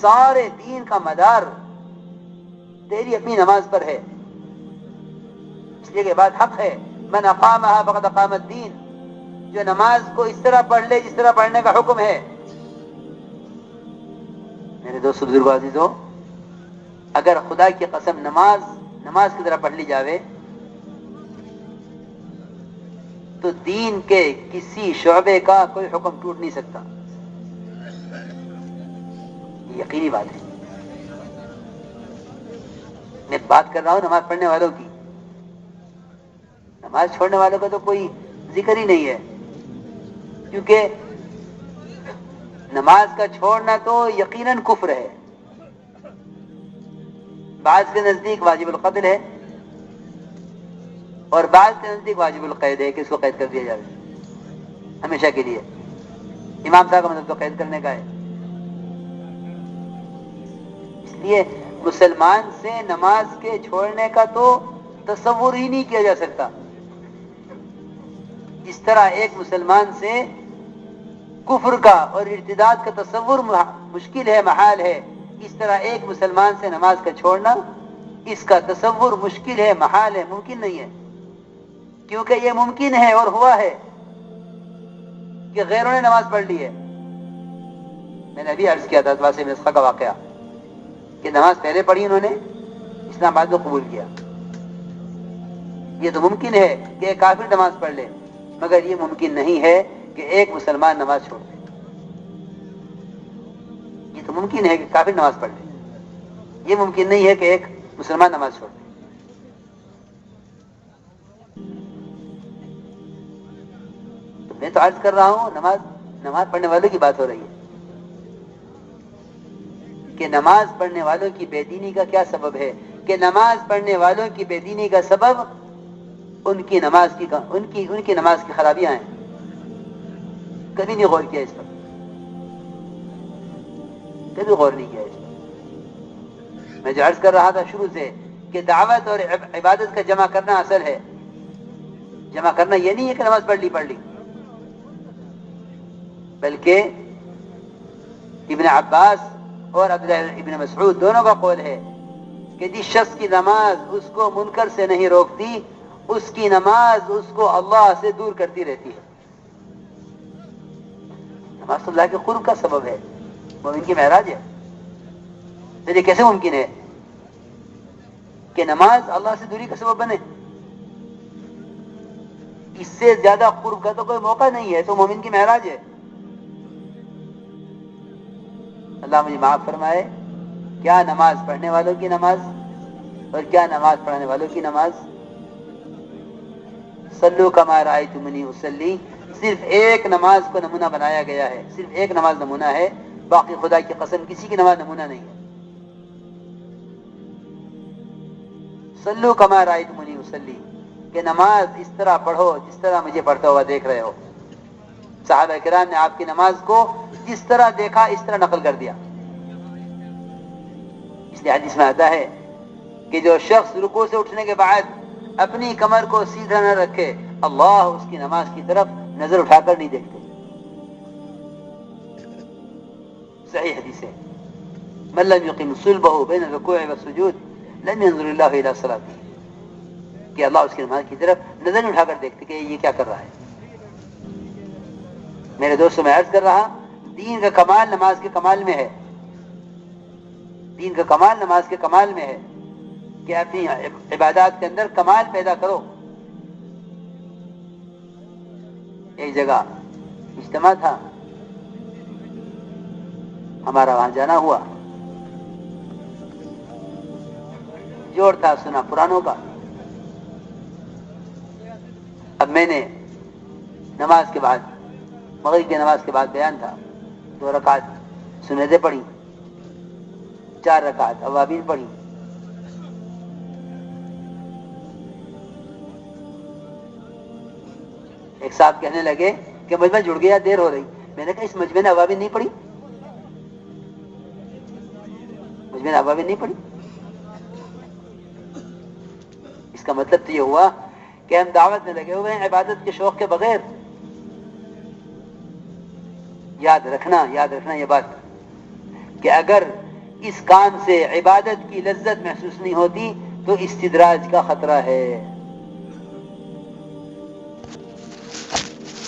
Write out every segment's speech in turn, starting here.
سارے دین کا مدار تیری اپنی نماز پر ہے، اس لیے کہ بات حق ہے، من اقامها فقد اقام الدین، جو نماز کو اس طرح پڑھ لے جس طرح پڑھنے کا حکم ہے۔ میرے دوست بزرگوں عزیزوں، اگر خدا کی قسم نماز کی طرح پڑھ لی جاوے تو دین کے کسی شعبے کا کوئی حکم ٹوٹ نہیں سکتا، یہ یقینی بات ہے۔ میں بات کر رہا ہوں نماز پڑھنے والوں کی، نماز چھوڑنے والوں کا تو کوئی ذکر ہی نہیں ہے، کیونکہ نماز کا چھوڑنا تو یقیناً کفر ہے، بعض کے نزدیک واجب القتل ہے اور بعض کے نزدیک واجب القید ہے کہ اس کو قید کر دیا جائے ہمیشہ کے لیے۔ امام صاحب کا مطلب تو قید کرنے کا ہے۔ اس لیے مسلمان سے نماز کے چھوڑنے کا تو تصور ہی نہیں کیا جا سکتا، اس طرح ایک مسلمان سے کفر کا اور ارتداد کا تصور مشکل ہے، محال ہے، اس طرح ایک مسلمان سے نماز کا چھوڑنا اس کا تصور مشکل ہے، محال ہے، ممکن نہیں ہے، کیونکہ یہ ممکن ہے اور ہوا ہے کہ غیروں نے نماز پڑھ لی ہے۔ میں نے ابھی عرض کیا تھا واسع مسخہ کا واقعہ کہ نماز پہلے پڑھی انہوں نے، اسلام بعد میں قبول کیا۔ یہ تو ممکن ہے کہ ایک کافر نماز پڑھ لے، مگر یہ ممکن نہیں ہے کہ ایک مسلمان نماز چھوڑ دے۔ یہ تو ممکن ہے کہ کافر نماز پڑھ لے، یہ ممکن نہیں ہے کہ ایک مسلمان نماز چھوڑ دے۔ تو میں تو عرض کر رہا ہوں نماز پڑھنے والوں کی بات ہو رہی ہے کہ نماز پڑھنے والوں کی بے دینی کا کیا سبب ہے، کہ نماز پڑھنے والوں کی بے دینی کا سبب ان کی نماز کی خرابیاں ہیں۔ کبھی نہیں غور کیا اس پر، کبھی غور نہیں کیا اس پر۔ میں جو عرض کر رہا تھا شروع سے کہ دعوت اور عبادت کا جمع کرنا اصل ہے۔ جمع کرنا یہ نہیں ہے کہ نماز پڑھ لی، بلکہ ابن عباس اور عبداللہ ابن مسعود دونوں کا قول ہے کہ جس شخص کی نماز اس کو منکر سے نہیں روکتی، اس کی نماز اس کو اللہ سے دور کرتی رہتی ہے۔ نماز اللہ کے قرب کا سبب ہے، مومن کی معراج ہے۔ یہ کیسے ممکن ہے کہ نماز اللہ سے دوری کا سبب بنے؟ اس سے زیادہ قرب کا تو کوئی موقع نہیں ہے، تو مومن کی معراج ہے۔ اللہ مجھے معاف فرمائے، کیا نماز پڑھنے والوں کی نماز اور کیا نماز پڑھنے والوں کی نماز۔ صلو کما رأیتمونی اصلی، صرف ایک نماز کو نمونہ بنایا گیا ہے، صرف ایک نماز نمونہ ہے، باقی خدا کی قسم کسی کی نماز نمونہ نہیں ہے۔ صلو کما رأیتمونی اصلی، کہ نماز اس طرح پڑھو جس طرح مجھے پڑھتا ہوا دیکھ رہے ہو۔ صحابہ کرام نے آپ کی نماز کو جس طرح دیکھا اس طرح نقل کر دیا۔ اس لیے حدیث میں آتا ہے کہ جو شخص رکوع سے اٹھنے کے بعد اپنی کمر کو سیدھا نہ رکھے، اللہ اس کی نماز کی طرف نظر اٹھا کر نہیں دیکھتے۔ صحیح حدیث ہے، من لم یقم صلبہ بین الرکوع والسجود لم ينظر اللہ الی صلاتہ، کہ اللہ اس کی نماز کی طرف نظر نہیں اٹھا کر دیکھتے کہ یہ کیا کر رہا ہے۔ میرے دوستوں میں عرض کر رہا، دین کا کمال نماز کے کمال میں ہے، دین کا کمال نماز کے کمال میں ہے کہ اپنی عبادات کے اندر کمال پیدا کرو۔ ایک جگہ اجتماع تھا، ہمارا وہاں جانا ہوا، جوڑ تھا سنا پرانوں کا۔ اب میں نے نماز کے بعد، مغرب کی نماز کے بعد بیان تھا، 2 رکعت سنتیں پڑھی، 4 رکعت اوابین پڑھی۔ ایک صاحب کہنے لگے کہ مجمع جڑ گیا، دیر ہو رہی۔ میں نے کہا اس مجمع نے اوابین نہیں پڑھی، مجمع نے اوابین نہیں پڑھی۔ اس کا مطلب تو یہ ہوا کہ ہم دعوت میں لگے ہوئے ہیں عبادت کے شوق کے بغیر۔ یاد رکھنا یہ بات کہ اگر اس کام سے عبادت کی لذت محسوس نہیں ہوتی تو استدراج کا خطرہ ہے.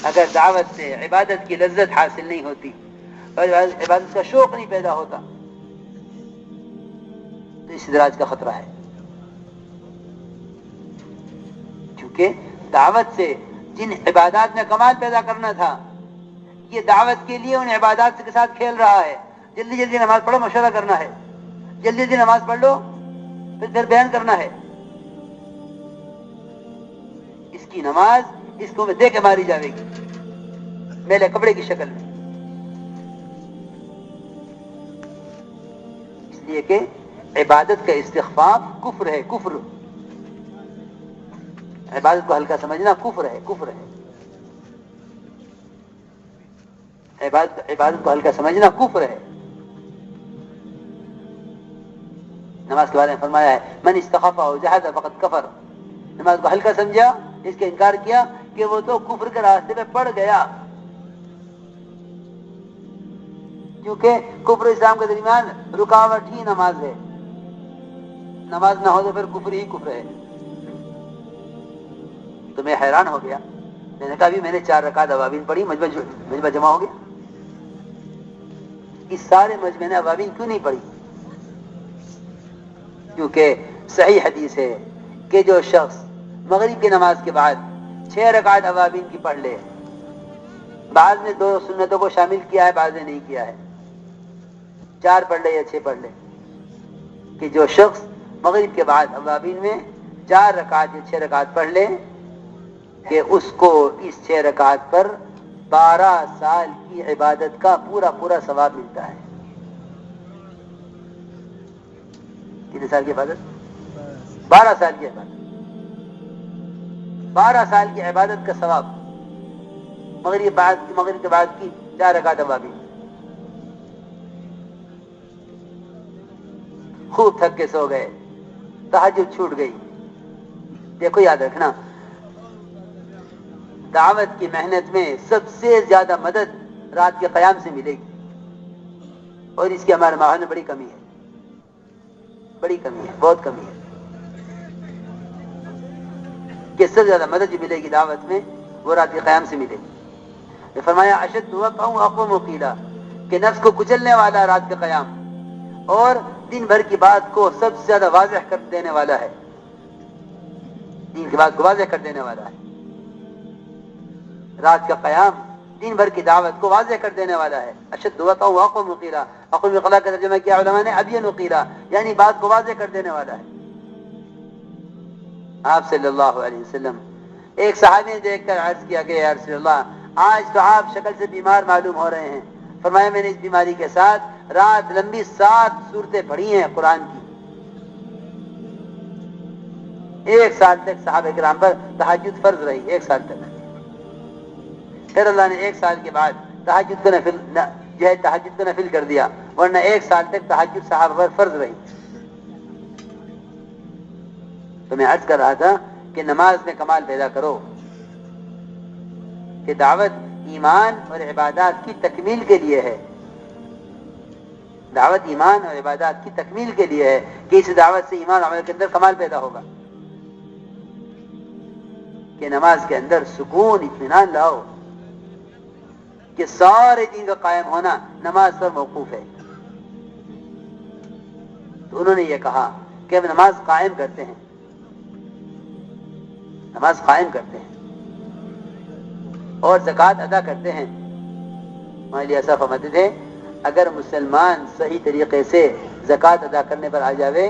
اگر دعوت سے عبادت کی لذت حاصل نہیں ہوتی اور عبادت کا شوق نہیں پیدا ہوتا تو استدراج کا خطرہ ہے. کیونکہ دعوت سے جن عبادات میں کمال پیدا کرنا تھا یہ دعوت کے لیے ان عبادات کے ساتھ کھیل رہا ہے. جلدی جلدی نماز پڑھو، مشورہ کرنا ہے، جلدی جلدی نماز پڑھ لو، پھر بیان کرنا ہے. اس کی نماز اس کو میں دے کے ماری جاوے گی میلے کپڑے کی شکل میں. اس لیے کہ عبادت کا استخفاف کفر ہے. کفر، عبادت کو ہلکا سمجھنا کفر ہے. کفر ہے عبادت کو ہلکا سمجھنا کفر ہے. نماز کے بارے میں فرمایا ہے من استخف او جحد فقد کفر. نماز کو ہلکا سمجھا، اس کا انکار کیا کہ وہ تو کفر کے راستے پہ پڑ گیا. کیونکہ کفر اسلام کے درمیان رکاوٹ ہی نماز ہے. نماز نہ ہو تو پھر کفر ہی کفر ہے. تو میں حیران ہو گیا. میں نے کہا ابھی میں نے 4 رکعت اوابین پڑھی، مجمع جمع ہو گیا. اس سارے مجمع نے اوابین کیوں نہیں پڑھی؟ کیونکہ صحیح حدیث ہے کہ جو شخص مغرب کی نماز کے بعد 6 رکعت اوابین کی پڑھ لے، بعض نے 2 سنتوں کو شامل کیا ہے، بعض نے نہیں کیا ہے، 4 پڑھ لے یا 6 پڑھ لے، کہ جو شخص مغرب کے بعد اوابین میں 4 رکعت یا 6 رکعت پڑھ لے کہ اس کو اس 6 رکعت پر 12 سال کی عبادت کا پورا ثواب ملتا ہے. کتنے سال کی عبادت؟ 12 سال کی عبادت. 12 سال کی عبادت کا ثواب مغرب کے بعد کی 4 رکعت اوابین. خوب تھک کے سو گئے، تہجد چھوٹ گئی. دیکھو یاد رکھنا، دعوت کی محنت میں سب سے زیادہ مدد رات کے قیام سے ملے گی، اور اس کی ہمارے ماحول میں بڑی کمی ہے. بڑی کمی ہے، بہت کمی ہے کہ سب سے زیادہ مدد جو ملے گی دعوت میں وہ رات کے قیام سے ملے گی. فرمایا اشد وقع اقوم قیلا، کہ نفس کو کچلنے والا رات کے قیام اور دن بھر کی بات کو سب سے زیادہ واضح کر دینے والا ہے. دین کی بات کو واضح کر دینے والا ہے. رات کا قیام دن بھر کی دعوت کو واضح کر دینے والا ہے. اشد وقع اقوم قیلا، اقوم قیلا کا ترجمہ کیا علماء نے ابین قیلا، یعنی بات کو واضح کر دینے والا ہے. آپ صلی اللہ علیہ وسلم ایک صحابی نے دیکھ کر عرض کیا کہ یا رسول اللہ آج تو آپ شکل سے بیمار معلوم ہو رہے ہیں. فرمایا میں نے اس بیماری کے ساتھ رات لمبی 7 سورتیں پڑھی ہیں قرآن کی. 1 سال تک صحابہ کرام پر تہجد فرض رہی، 1 سال تک. پھر اللہ نے 1 سال کے بعد تہجد کو نفل کر دیا، ورنہ 1 سال تک تہجد صحابہ پر فرض رہی. تو میں عرض کر رہا تھا کہ نماز میں کمال پیدا کرو، کہ دعوت ایمان اور عبادات کی تکمیل کے لیے ہے. دعوت ایمان اور عبادات کی تکمیل کے لیے ہے کہ اس دعوت سے ایمان اور عمل کے اندر کمال پیدا ہوگا. کہ نماز کے اندر سکون اطمینان لاؤ کہ سارے دین کا قائم ہونا نماز پر موقوف ہے. تو انہوں نے یہ کہا کہ ہم نماز قائم کرتے ہیں، نماز قائم کرتے ہیں اور زکوٰۃ ادا کرتے ہیں. ہمارے لیے ایسا فرماتے تھے اگر مسلمان صحیح طریقے سے زکوٰۃ ادا کرنے پر آ جاوے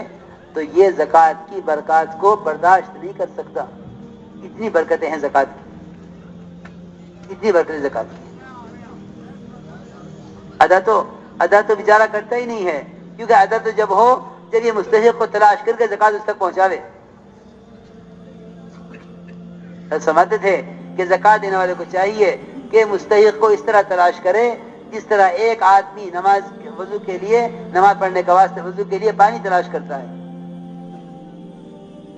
تو یہ زکوٰۃ کی برکات کو برداشت نہیں کر سکتا. اتنی برکتیں ہیں زکوٰۃ کی، اتنی برکتیں زکوٰۃ کی. ادا تو بیچارہ کرتا ہی نہیں ہے، کیونکہ ادا تو جب ہو جب یہ مستحق کو تلاش کر کے زکوٰۃ اس تک پہنچاوے. سمجھتے تھے کہ زکوٰۃ دینے والے کو چاہیے کہ مستحق کو اس طرح تلاش کرے جس طرح ایک آدمی وضو کے لیے نماز پڑھنے کے واسطے وضو کے لیے پانی تلاش کرتا ہے،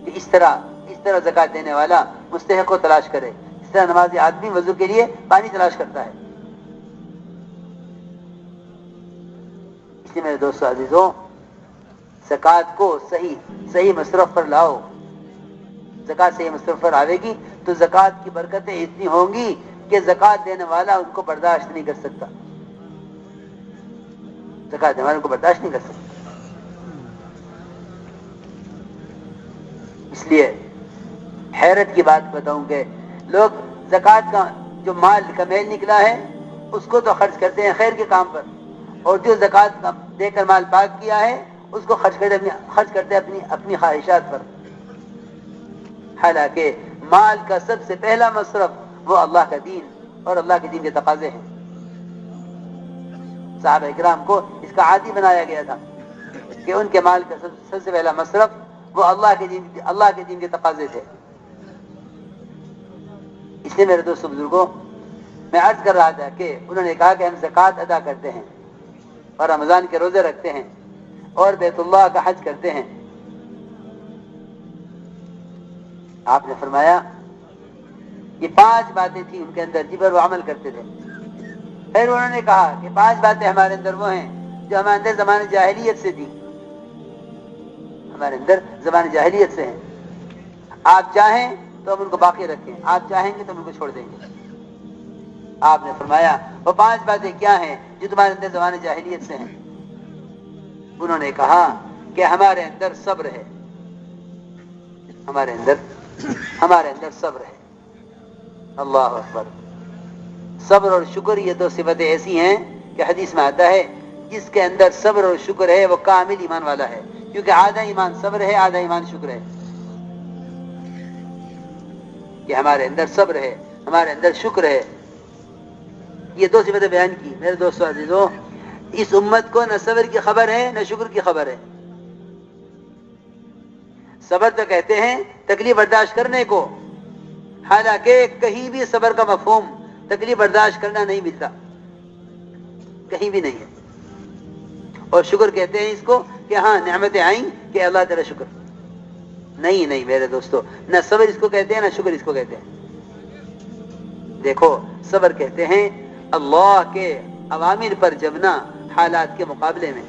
کہ اس طرح زکوٰۃ دینے والا مستحق کو تلاش کرے، اس طرح نمازی آدمی وضو کے لیے پانی تلاش کرتا ہے. اس لیے میرے دوستو عزیزوں، زکات کو صحیح مصرف پر لاؤ. زکات صحیح مصرف پر آئے گی تو زکات کی برکتیں اتنی ہوں گی کہ زکات دینے والا ان کو برداشت نہیں کر سکتا. زکات دینے والوں کو برداشت نہیں کر سکتا. اس لیے حیرت کی بات بتاؤں کہ لوگ زکات کا جو مال کا میل نکلا ہے اس کو تو خرچ کرتے ہیں خیر کے کام پر, اور جو زکات دے کر مال پاک کیا ہے اس کو خرچ کرتے اپنی خواہشات پر. حالانکہ مال کا سب سے پہلا مصرف وہ اللہ کا دین اور اللہ کے دین کے تقاضے ہیں. صحابہ اکرام کو اس کا عادی بنایا گیا تھا کہ ان کے مال کا سب سے پہلا مصرف وہ اللہ کے دین کے تقاضے تھے. اس لیے میرے دوستوں بزرگوں, میں عرض کر رہا تھا کہ انہوں نے کہا کہ ہم زکوٰۃ ادا کرتے ہیں اور رمضان کے روزے رکھتے ہیں اور بیت اللہ کا حج کرتے ہیں. آپ نے فرمایا یہ 5 باتیں تھیں ان کے اندر جن پر وہ عمل کرتے تھے. پھر انہوں نے کہا کہ 5 باتیں ہمارے اندر وہ ہیں جو ہمارے اندر زمانے جاہلیت سے تھی, ہمارے اندر زمانے جاہلیت سے ہیں. آپ چاہیں تو ہم ان کو باقی رکھیں, آپ چاہیں گے تو ہم ان کو چھوڑ دیں گے. آپ نے فرمایا وہ 5 باتیں کیا ہیں جو تمہارے اندر زمانے جاہلیت سے ہیں؟ انہوں نے کہا کہ ہمارے اندر صبر ہے, ہمارے اندر صبر ہے. اللہ اکبر. صبر اور شکر یہ 2 صفتیں ایسی ہیں کہ حدیث میں آتا ہے جس کے اندر صبر اور شکر ہے وہ کامل ایمان والا ہے, کیونکہ آدھا ایمان صبر ہے آدھا ایمان شکر ہے. کہ ہمارے اندر صبر ہے ہمارے اندر شکر ہے, یہ 2 صفتیں بیان کی. میرے دوستو عزیزو, اس امت کو نہ صبر کی خبر ہے نہ شکر کی خبر ہے. صبر تو کہتے ہیں تکلیف برداشت کرنے کو, حالانکہ کہیں بھی صبر کا مفہوم تکلیف برداشت کرنا نہیں ملتا, کہیں بھی نہیں ہے. اور شکر کہتے ہیں اس کو کہ ہاں نعمتیں آئیں کہ اللہ تیرا شکر. نہیں میرے دوستو, نہ صبر اس کو کہتے ہیں نہ شکر اس کو کہتے ہیں. دیکھو, صبر کہتے ہیں اللہ کے اوامر پر جمنا حالات کے مقابلے میں,